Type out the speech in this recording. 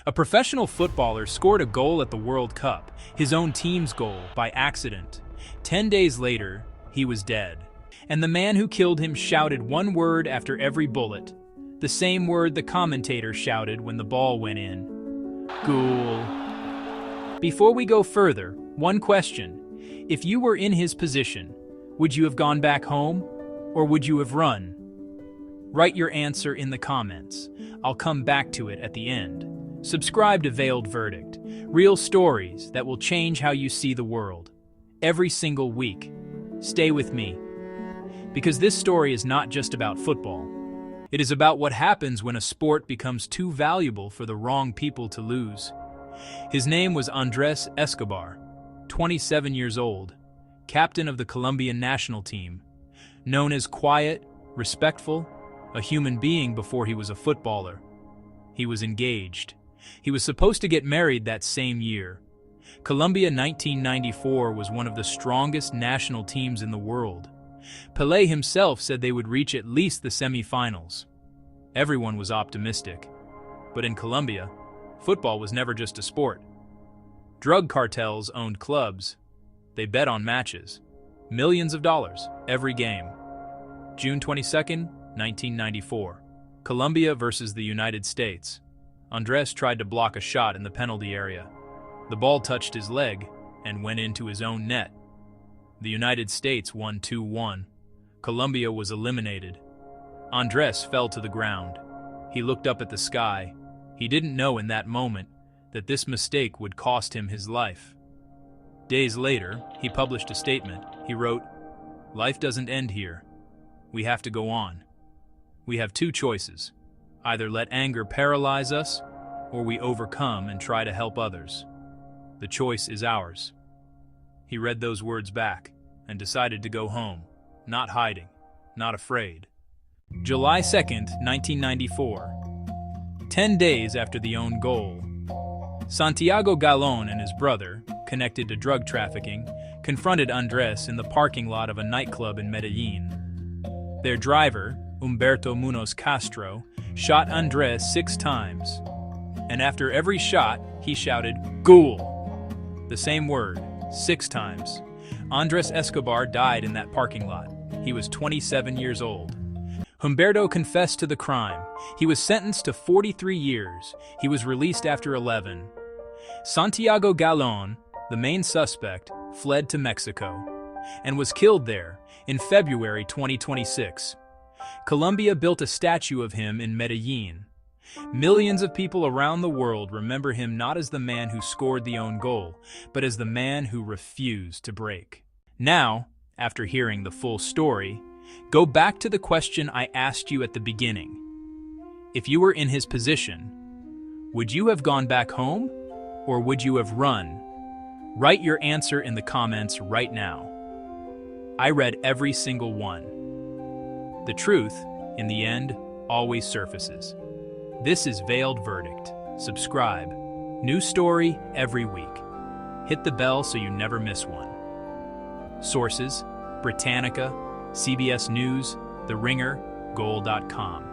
A professional footballer scored a goal at the World Cup, his own team's goal, by accident. 10 days later, he was dead. And the man who killed him shouted one word after every bullet, the same word the commentator shouted when the ball went in. GOOAL. Before we go further, one question. If you were in his position, would you have gone back home, or would you have run? Write your answer in the comments. I'll come back to it at the end. Subscribe to Veiled Verdict, real stories that will change how you see the world. Every single week. Stay with me. Because this story is not just about football. It is about what happens when a sport becomes too valuable for the wrong people to lose. His name was Andrés Escobar, 27 years old, captain of the Colombian national team, known as quiet, respectful, a human being before he was a footballer. He was engaged. He was supposed to get married that same year. Colombia 1994 was one of the strongest national teams in the world. Pelé himself said they would reach at least the semi-finals. Everyone was optimistic. But in Colombia, football was never just a sport. Drug cartels owned clubs. They bet on matches. Millions of dollars every game. June 22, 1994. Colombia versus the United States. Andrés tried to block a shot in the penalty area. The ball touched his leg and went into his own net. The United States won 2-1. Colombia was eliminated. Andrés fell to the ground. He looked up at the sky. He didn't know in that moment that this mistake would cost him his life. Days later, he published a statement. He wrote, "Life doesn't end here. We have to go on. We have two choices. Either let anger paralyze us, or we overcome and try to help others. The choice is ours." He read those words back and decided to go home, not hiding, not afraid. July 2nd, 1994. 10 days after the own goal. Santiago Galón and his brother, connected to drug trafficking, confronted Andrés in the parking lot of a nightclub in Medellin. Their driver, Humberto Munoz Castro, shot Andrés 6 times. And after every shot, he shouted, "GOOAL!" The same word, 6 times. Andrés Escobar died in that parking lot. He was 27 years old. Humberto confessed to the crime. He was sentenced to 43 years. He was released after 11. Santiago Galón, the main suspect, fled to Mexico and was killed there in February 2026. Colombia built a statue of him in Medellin. Millions of people around the world remember him not as the man who scored the own goal, but as the man who refused to break. Now, after hearing the full story, go back to the question I asked you at the beginning. If you were in his position, would you have gone back home, or would you have run? Write your answer in the comments right now. I read every single one. The truth, in the end, always surfaces. This is Veiled Verdict. Subscribe. New story every week. Hit the bell so you never miss one. Sources: Britannica, CBS News, The Ringer, GOOAL.com.